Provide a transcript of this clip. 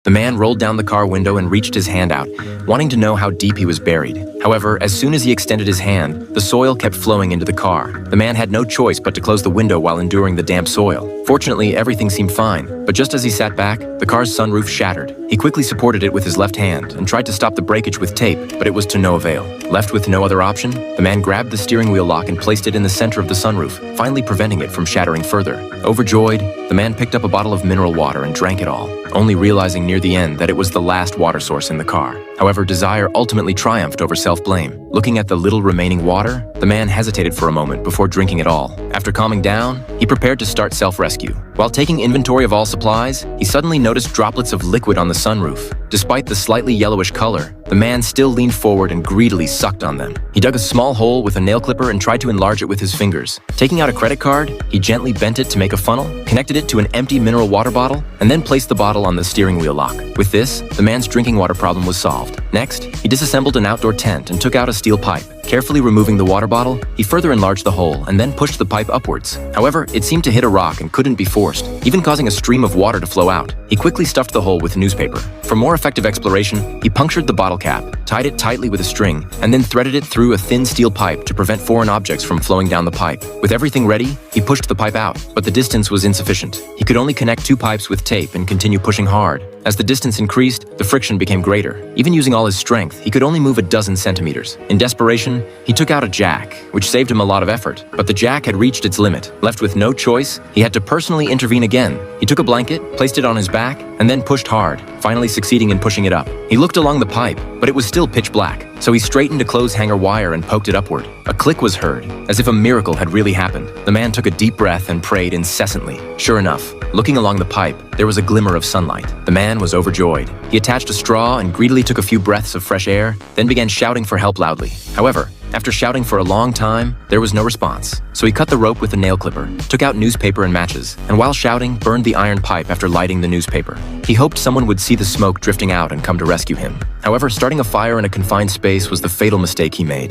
The man rolled down the car window and reached his hand out, wanting to know how deep he was buried. However, as soon as he extended his hand, the soil kept flowing into the car. The man had no choice but to close the window while enduring the damp soil. Fortunately, everything seemed fine, but just as he sat back, the car's sunroof shattered. He quickly supported it with his left hand and tried to stop the breakage with tape, but it was to no avail. Left with no other option, the man grabbed the steering wheel lock and placed it in the center of the sunroof, finally preventing it from shattering further. Overjoyed, the man picked up a bottle of mineral water and drank it all, only realizing near the end that it was the last water source in the car. However, desire ultimately triumphed over self-blame. Looking at the little remaining water, the man hesitated for a moment before drinking it all. After calming down, he prepared to start self-rescue. While taking inventory of all supplies, he suddenly noticed droplets of liquid on the sunroof. Despite the slightly yellowish color, the man still leaned forward and greedily sucked on them. He dug a small hole with a nail clipper and tried to enlarge it with his fingers. Taking out a credit card, he gently bent it to make a funnel, connected it to an empty mineral water bottle, and then placed the bottle on the steering wheel lock. With this, the man's drinking water problem was solved. Next, he disassembled an outdoor tent and took out a steel pipe. Carefully removing the water bottle, he further enlarged the hole and then pushed the pipe upwards. However, it seemed to hit a rock and couldn't be forced, even causing a stream of water to flow out. He quickly stuffed the hole with newspaper. For more effective exploration, he punctured the bottle cap, tied it tightly with a string, and then threaded it through a thin steel pipe to prevent foreign objects from flowing down the pipe. With everything ready, he pushed the pipe out, but the distance was insufficient. He could only connect 2 pipes with tape and continue pushing hard. As the distance increased, the friction became greater. Even using all his strength, he could only move a dozen centimeters. In desperation, he took out a jack, which saved him a lot of effort. But the jack had reached its limit. Left with no choice, he had to personally intervene again. He took a blanket, placed it on his back, and then pushed hard, finally succeeding in pushing it up. He looked along the pipe, but it was still pitch black, so he straightened a clothes hanger wire and poked it upward. A click was heard, as if a miracle had really happened. The man took a deep breath and prayed incessantly. Sure enough, looking along the pipe, there was a glimmer of sunlight. The man was overjoyed. He attached a straw and greedily took a few breaths of fresh air, then began shouting for help loudly. However, after shouting for a long time, there was no response. So he cut the rope with a nail clipper, took out newspaper and matches, and while shouting, burned the iron pipe after lighting the newspaper. He hoped someone would see the smoke drifting out and come to rescue him. However, starting a fire in a confined space was the fatal mistake he made.